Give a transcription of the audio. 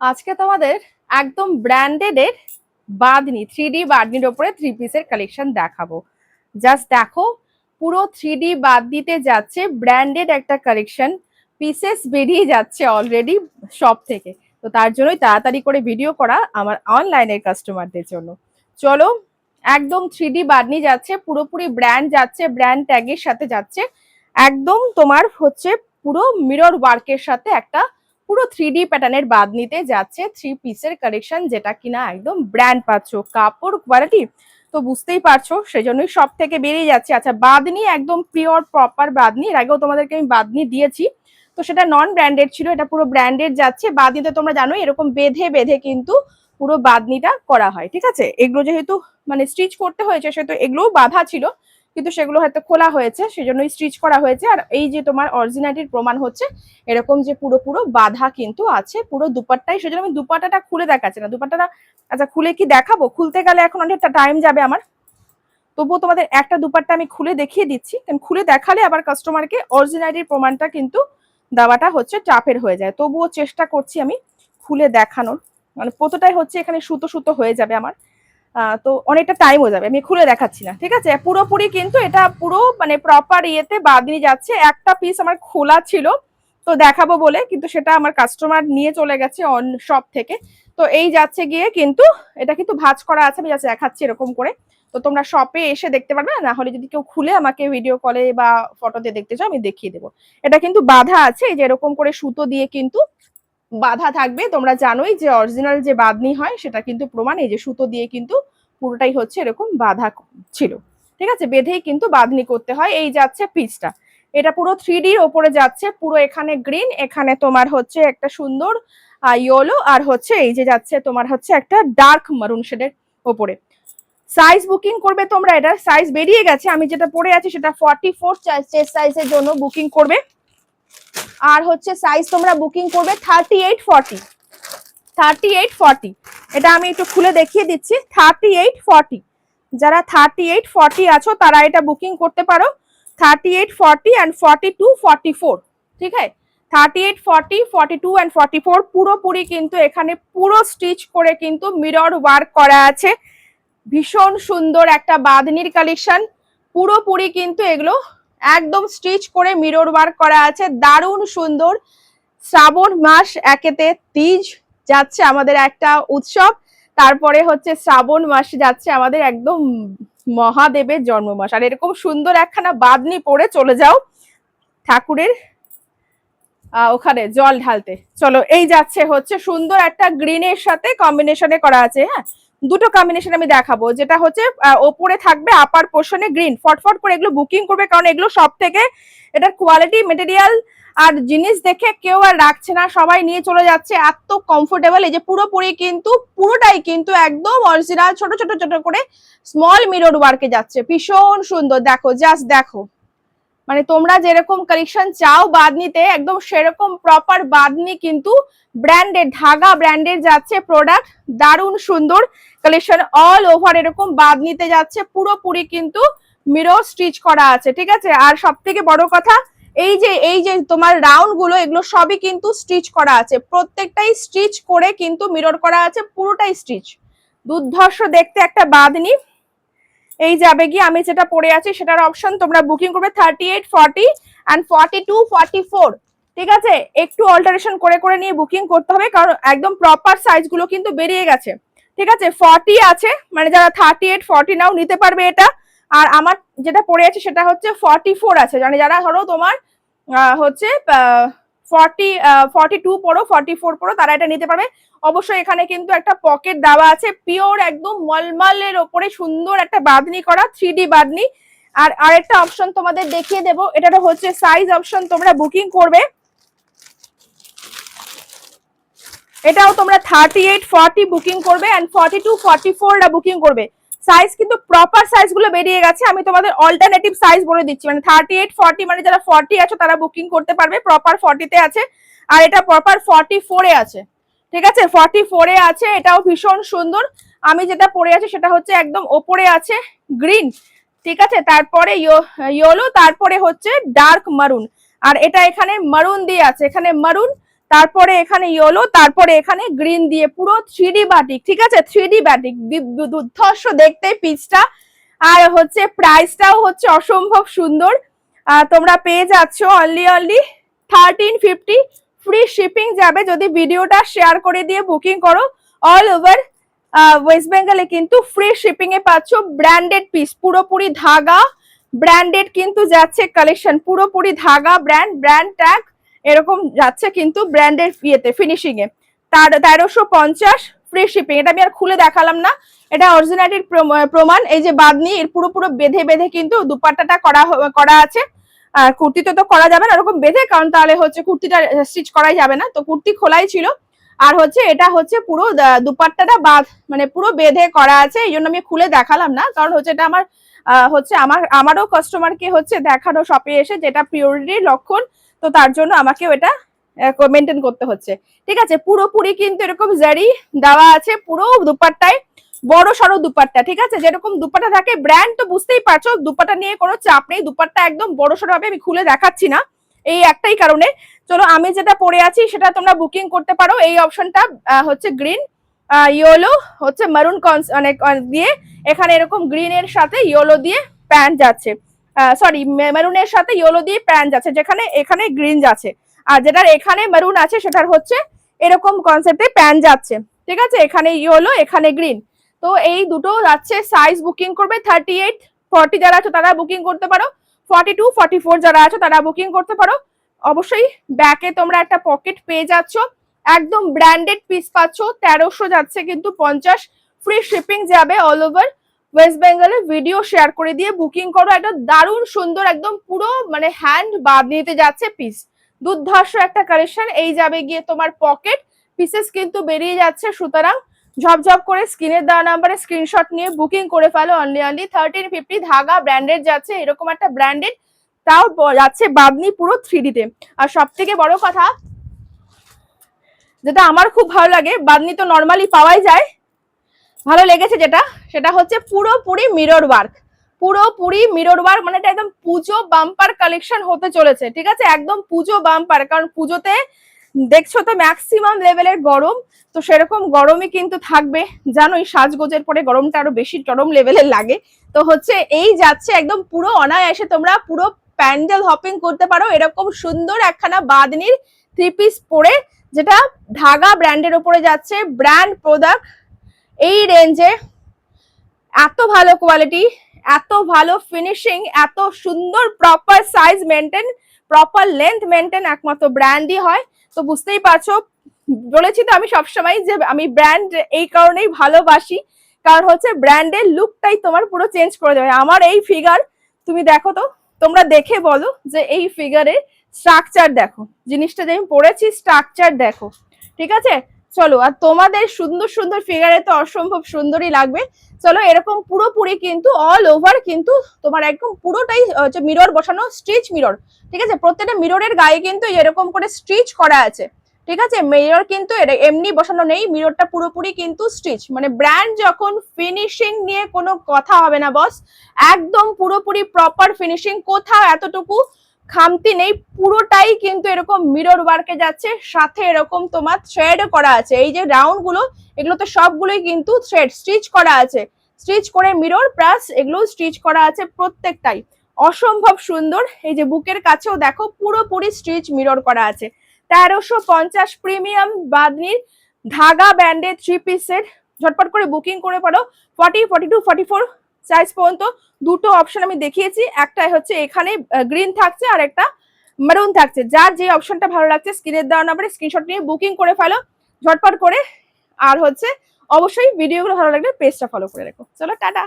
আজকে তোমাদের একদম ব্র্যান্ডেড এর বাঁধনি 3D বাঁধনির ওপরে 3 পিসের কালেকশন দেখাবো। জাস্ট দেখো, পুরো 3D বাঁধনিতে যাচ্ছে ব্র্যান্ডেড একটা কালেকশন, পিসেস বেরিয়ে যাচ্ছে অলরেডি শপ থেকে। তো তার জন্যই তাড়াতাড়ি করে ভিডিও করা আমার অনলাইনের কাস্টমারদের জন্য। চলো, একদম 3D বাঁধনি যাচ্ছে, পুরোপুরি ব্র্যান্ড যাচ্ছে, ব্র্যান্ড ট্যাগের সাথে যাচ্ছে। একদম তোমার হচ্ছে পুরো মিরর ওয়ার্কের সাথে একটা পুরো 3D প্যাটার্নের বাঁধনিতে যাচ্ছে 3 পিসের কালেকশন, যেটা কিনা একদম ব্র্যান্ড পাচ্ছ, কাপড় কোয়ালিটি তো বুঝতেই পারছো, সেজন্যই সব থেকে বেরিয়ে যাচ্ছে। আচ্ছা, বাঁধনি একদম পিওর প্রপার বাঁধনি, এর আগেও তোমাদেরকে আমি বাঁধনি দিয়েছি, তো সেটা নন ব্র্যান্ডেড ছিল, এটা পুরো ব্র্যান্ডেড যাচ্ছে। বাঁধনিতে তোমরা জানো এরকম বেঁধে বেঁধে কিন্তু পুরো বাঁধনিটা করা হয়, ঠিক আছে। এগুলো যেহেতু মানে স্টিচ করতে হয়েছে, সেহেতু এগুলোও বাঁধা ছিল, কিন্তু সেগুলো হয়তো খোলা হয়েছে, সেজন্যই স্টিচ করা হয়েছে। আর এই যে তোমার অরিজিনালিটির প্রমাণ হচ্ছে এরকম যে পুরো পুরো বাঁধা কিন্তু আছে পুরো দুপাট্টাই, সেজন্য আমি দুপাট্টাটা খুলে দেখাচ্ছি না। দুপাট্টাটা আচ্ছা খুলে কি দেখাবো? খুলতে গেলে এখন অনেকটা টাইম যাবে আমার, তবুও তোমাদের একটা দুপাট্টা আমি খুলে দেখিয়ে দিচ্ছি, কারণ খুলে দেখালে আবার কাস্টমারকে অরিজিনালিটির প্রমাণটা কিন্তু দেওয়াটা হচ্ছে চাপের হয়ে যায়। তবুও চেষ্টা করছি আমি খুলে দেখানোর, মানে প্রতিটাই হচ্ছে এখানে সুতো সুতো হয়ে যাবে আমার, তো অনেকটা টাইমও যাবে, আমি খুলে দেখাচ্ছি না, ঠিক আছে। পুরোপুরি কিন্তু এটা পুরো মানে প্রপার ইয়েতে বাঁধনি যাচ্ছে। একটা পিস আমার খোলা ছিল তো দেখাবো বলে, কিন্তু সেটা আমার কাস্টমার নিয়ে চলে গেছে অন শপ থেকে। তো এই যাচ্ছে গিয়ে কিন্তু এটা কিন্তু ভাঁজ করা আছে, আমি যাচ্ছে দেখাচ্ছি এরকম করে। তো তোমরা শপে এসে দেখতে পারবে, না হলে যদি কেউ খুলে আমাকে ভিডিও কলে বা ফটোতে দেখতে চাও আমি দেখিয়ে দেবো। এটা কিন্তু বাঁধা আছে, এই যে এরকম করে সুতো দিয়ে কিন্তু বাঁধা থাকবে। তোমরা জানোই যে অরিজিনাল যে বাঁধনি হয় সেটা কিন্তু প্রমাণ, এই যে সুতো দিয়ে কিন্তু পুরোটাই হচ্ছে এরকম বাঁধা ছিল, ঠিক আছে। বেঁধেই কিন্তু বাঁধনি করতে হয়। এই যাচ্ছে পিসটা, এটা পুরো 3Dর ওপরে যাচ্ছে, পুরো এখানে গ্রিন, এখানে তোমার হচ্ছে একটা সুন্দর ইয়েলো, আর হচ্ছে এই যে যাচ্ছে তোমার হচ্ছে একটা ডার্ক মারুন শেডের ওপরে। সাইজ বুকিং করবে তোমরা, এটা সাইজ বেরিয়ে গেছে, আমি যেটা পরে আছি সেটা 44 চেস্ট সাইজের জন্য বুকিং করবে। আর হচ্ছে সাইজ তোমরা বুকিং করবে 38 40। এটা আমি একটু খুলে দেখিয়ে দিচ্ছি। 38 40, যারা 38 40 আছো তারা এটা বুকিং করতে পারো। 38 40 and 42 44, ঠিক আছে। 38 40 42 and 44 পুরোপুরি কিন্তু এখানে পুরো স্টিচ করে কিন্তু মিরর ওয়ার্ক করা আছে। ভীষণ সুন্দর একটা বাঁধনির কালেকশন, পুরোপুরি কিন্তু এগুলো একদম স্টিচ করে মিরর ওয়ার্ক করা আছে, দারুণ সুন্দর। শ্রাবণ মাস, একেতে তিজ যাচ্ছে আমাদের একটা উৎসব, তারপরে হচ্ছে শ্রাবণ মাস যাচ্ছে আমাদের একদম মহাদেবের জন্ম মাস, আর এরকম সুন্দর একখানা বাঁধনি পরে চলে যাও ঠাকুরের ওখানে জল ঢালতে। চলো, এই যাচ্ছে হচ্ছে সুন্দর একটা গ্রিনের সাথে কম্বিনেশনে করা আছে। হ্যাঁ, দুটো কম্বিনেশন আমি দেখাবো, যেটা হচ্ছে ওপরে থাকবে আপার পোর্শনে গ্রিন। ফটফট করে এগুলো বুকিং করবে, কারণ এগুলো সব থেকে এটার কোয়ালিটি, মেটেরিয়াল আর জিনিস দেখে কেউ আর রাখছে না, সবাই নিয়ে চলে যাচ্ছে, এত কমফোর্টেবল। এই যে পুরোপুরি কিন্তু পুরোটাই কিন্তু একদম অরিজিনাল ছোট ছোট ছোট করে স্মল মিরর ওয়ার্কে যাচ্ছে, ভীষণ সুন্দর। দেখো, জাস্ট দেখো, মানে তোমরা যেরকম কালেকশন চাও বাঁধনিতে একদম সেরকম প্রপার বাঁধনি কিন্তু ব্র্যান্ডেড, ধাগা ব্র্যান্ডেড যাচ্ছে প্রোডাক্ট, দারুণ সুন্দর কালেকশন। অল ওভার এরকম বাঁধনিতে যাচ্ছে, পুরোপুরি কিন্তু মিরর স্টিচ করা আছে, ঠিক আছে। আর সব থেকে বড় কথা, এই যে তোমার রাউন্ড গুলো, এগুলো সবই কিন্তু স্টিচ করা আছে, প্রত্যেকটাই স্টিচ করে কিন্তু মিরর করা আছে, পুরোটাই স্টিচ। দুর্ধর্ষ দেখতে একটা বাঁধনি। এই যাবে গিয়ে আমি যেটা পরে আছি সেটার অপশন তোমরা বুকিং করবে 38 40 and 42 44, ঠিক আছে। একটু অল্টারেশন করে করে নিয়ে বুকিং করতে হবে, কারণ একদম প্রপার সাইজ গুলো কিন্তু বেরিয়ে গেছে, ঠিক আছে। 40 আছে, মানে যারা 38 40 নাও নিতে পারবে এটা। আর আমার যেটা পরে আছে সেটা হচ্ছে 44 আছে, মানে যারা ধরো তোমার হচ্ছে 42 পড়ো, 44 পড়ো, তারা এটা নিতে পারবে। অবশ্যই এখানে কিন্তু একটা পকেট দেওয়া আছে, পিওর একদম মলমলের ওপরে সুন্দর একটা বাঁধনি করা 3D বাঁধনি। আর আরেকটা অপশন তোমাদের দেখিয়ে দেবো, এটা হচ্ছে সাইজ অপশন, তোমরা বুকিং করবে, এটাও তোমরা 38 40 বুকিং করবে and 42 44 বুকিং করবে। সাইজ কিন্তু প্রপার সাইজ গুলো বেরিয়ে গেছে, আমি তোমাদের অল্টারনেটিভ সাইজ বলে দিচ্ছি। মানে 38 40, মানে যারা 40 আছে তারা বুকিং করতে পারবে, প্রপার 40 তে আছে। আর এটা প্রপার 44 এ আছে, ঠিক আছে, 44 এ আছে, এটাও ভীষণ সুন্দর। আমি যেটা পরে আছি সেটা হচ্ছে একদম ওপরে আছে গ্রিন, ঠিক আছে, তারপরে ইয়েলো, তারপরে হচ্ছে ডার্ক মারুন, আর এটা এখানে মারুন দিয়ে আছে, এখানে মারুন, তারপরে এখানে ইয়েলো, তারপরে এখানে গ্রিন দিয়ে পুরো 3D বাটিক, ঠিক আছে 3D বাটিক, দুর্ধর্ষ দেখতে পিসটা। আর হচ্ছে প্রাইসটাও হচ্ছে অসম্ভব সুন্দর। তোমরা পেয়ে যাচ্ছ অনলি 1350, ফ্রি শিপিং যাবে যদি ভিডিওটা শেয়ার করে দিয়ে বুকিং করো। অল ওভার ওয়েস্ট বেঙ্গলে কিন্তু ফ্রি শিপিং এ পাচ্ছ। ব্র্যান্ডেড পিস, পুরোপুরি ধাগা ব্র্যান্ডেড কিন্তু যাচ্ছে কালেকশন, পুরোপুরি ধাগা ব্র্যান্ড ট্যাগ এরকম যাচ্ছে কিন্তু ব্র্যান্ডের ইয়েতে ফিনিশিং এ। 1350 ফ্রি শিপিং। এটা আমি আর খুলে দেখালাম না, এটা অরিজিনালিটির প্রমাণ। এই যে বাঁধনি এর পুরো বেঁধে বেঁধে কিন্তু দুপাট্টাটা করা আছে। আর কুর্তিতে তো করা যাবে না এরকম বেঁধে, কারণ তাহলে হচ্ছে কুর্তিটা স্টিচ করাই যাবে না, তো কুর্তি খোলাই ছিল। আর হচ্ছে এটা হচ্ছে পুরো দুপাট্টাটা মানে পুরো বেঁধে করা আছে, এই জন্য আমি খুলে দেখালাম না, কারণ হচ্ছে এটা আমার হচ্ছে আমারও কাস্টমারকে হচ্ছে দেখানো শপে এসে, যেটা প্রিওরিটির লক্ষণ, তো তার জন্য আমাকেও এটা মেনটেন করতে হচ্ছে। ঠিক আছে, পুরোপুরি কিন্তু এরকম জারি দেওয়া আছে পুরো দুপাট্টায়, বড় সড়ো দুপাট্টা। ঠিক আছে, যেরকম দুপাট্টা থাকে ব্র্যান্ড তো বুঝতেই পারছো, দুপাট্টা নিয়ে কোনো চাপ নেই, দুপাট্টা একদম বড় সড়ো হবে। আমি খুলে দেখাচ্ছি না এই একটাই কারণে। চলো আমি যেটা পরে আছি সেটা তোমরা বুকিং করতে পারো। এই অপশনটা হচ্ছে গ্রিন, ইয়েলো হচ্ছে মারুন মানে দিয়ে, এখানে এরকম গ্রিনের সাথে ইয়েলো দিয়ে প্যান্ট যাচ্ছে, সরি মেরুনের সাথে ইয়েলো দিয়ে প্যান্ট যাচ্ছে, যেখানে এখানে গ্রিন যাচ্ছে। আর যেটার এখানে মেরুন আছে সেটার হচ্ছে এরকম কনসেপ্টে প্যান্ট যাচ্ছে। ঠিক আছে, এখানে ইয়েলো এখানে গ্রিন। তো এই দুটো যাচ্ছে। সাইজ বুকিং করবে 38, 40 যারা আছো তারা বুকিং করতে পারো, 42, 44 যারা আছো তারা বুকিং করতে পারো। অবশ্যই ব্যাকে তোমরা একটা পকেট পেয়ে যাচ্ছ, একদম ব্র্যান্ডেড পিস পাচ্ছ। 1300 যাচ্ছে কিন্তু 50, ফ্রি শিপিং যাবে অল ওভার ওয়েস্ট বেঙ্গলে। ভিডিও শেয়ার করে দিয়ে বুকিং করো। একটা দারুণ সুন্দর একদম পুরো মানে হ্যান্ড বাঁধনিতে যাচ্ছে পিস, দুর্ধর্ষ একটা কালেকশন। এই যাবে গিয়ে তোমার পকেট পিসেস কিন্তু বেরিয়ে যাচ্ছে, সুতরাং ঝপঝপ করে স্ক্রিনের দেওয়া নাম্বারে স্ক্রিনশট নিয়ে বুকিং করে ফেলো। অনলি 1350 ধাগা ব্র্যান্ডেড যাচ্ছে, এরকম একটা ব্র্যান্ডেড, তাও যাচ্ছে বাঁধনি পুরো 3D তে। আর সব থেকে বড় কথা যেটা আমার খুব ভালো লাগে, বাঁধনি তো নর্মালি পাওয়াই যায়, ভালো লেগেছে যেটা, সেটা হচ্ছে পুরোপুরি মিরর ওয়ার্ক, পুরোপুরি মিরর ওয়ার্ক। মানে এটা একদম পুজো বাম্পার কালেকশন হতে চলেছে। ঠিক আছে, একদম পুজো বাম্পার, কারণ পুজোতে দেখছো তো ম্যাক্সিমাম লেভেলের গরম, তো সেরকম গরমই কিন্তু থাকবে। জানোই সাজগোজের পরে গরমটা আরো বেশি চরম লেভেলের লাগে। তো হচ্ছে এই যাচ্ছে একদম পুরো অনায়াসে তোমরা পুরো প্যান্ডেল হপিং করতে পারো এরকম সুন্দর একখানা বাঁধনির 3 পিস পরে, যেটা ধাগা ব্র্যান্ডের ওপরে যাচ্ছে। ব্র্যান্ড প্রোডাক্ট এই রেঞ্জে, এত ভালো কোয়ালিটি, এত ভালো ফিনিশিং, এত সুন্দর proper size maintain, proper length maintain একমাত্র ব্র্যান্ডই হয়। তো বুঝতেই পারছো, বলেছি তো আমি সবসময় যে আমি ব্র্যান্ড এই কারণেই ভালোবাসি, কারণ হচ্ছে ব্র্যান্ডের লুকটাই তোমার পুরো চেঞ্জ করে দেবে। আমার এই ফিগার তুমি দেখো তো, তোমরা দেখে বলো যে এই ফিগারের স্ট্রাকচার দেখো, জিনিসটা যে আমি পরেছি স্ট্রাকচার দেখো। ঠিক আছে, চলো। আর তোমাদের সুন্দর সুন্দর ফিগারে তো অসম্ভব সুন্দরই লাগবে। চলো, এরকম পুরোপুরি কিন্তু অল ওভার কিন্তু তোমার একদম পুরোটাই হচ্ছে মিরর বসানো, স্টিচ মিরর। ঠিক আছে, প্রত্যেকটা মিররের গায়ে কিন্তু এরকম করে স্টিচ করা আছে। ঠিক আছে, মিরর কিন্তু এমনি বসানো নেই, মিররটা পুরোপুরি কিন্তু স্টিচ। মানে ব্র্যান্ড যখন, ফিনিশিং নিয়ে কোনো কথা হবে না বস, একদম পুরোপুরি প্রপার ফিনিশিং, কোথাও এতটুকু খামতি নেই, পুরোটাই কিন্তু এরকম মিরর ওয়ার্কে যাচ্ছে। সাথে এরকম তোমার থ্রেডও করা আছে, এই যে রাউন্ড গুলো এগুলো তো সবগুলোই কিন্তু থ্রেড স্টিচ করা আছে, স্টিচ করে মিরর প্লাস এগুলো স্টিচ করা আছে প্রত্যেকটাই, অসম্ভব সুন্দর। এই যে বুকের কাছেও দেখো পুরোপুরি স্টিচ মিরর করা আছে। 1350 প্রিমিয়াম বাঁধনির ধাগা ব্যান্ডের 3 পিস সেট, ঝটপট করে বুকিং করে পারো। 40, 42, 44 সাইজ পর্যন্ত দুটো অপশন আমি দেখিয়েছি, একটা হচ্ছে এখানে গ্রিন থাকছে আর একটা মেরুন থাকছে। যার যে অপশনটা ভালো লাগছে স্ক্রিনের দেওয়া নাম্বারে স্ক্রিনশট নিয়ে বুকিং করে ফেলো ঝটপট করে। আর হচ্ছে অবশ্যই ভিডিওগুলো ভালো লাগলে পেজটা ফলো করে রেখো। চলো টাটা।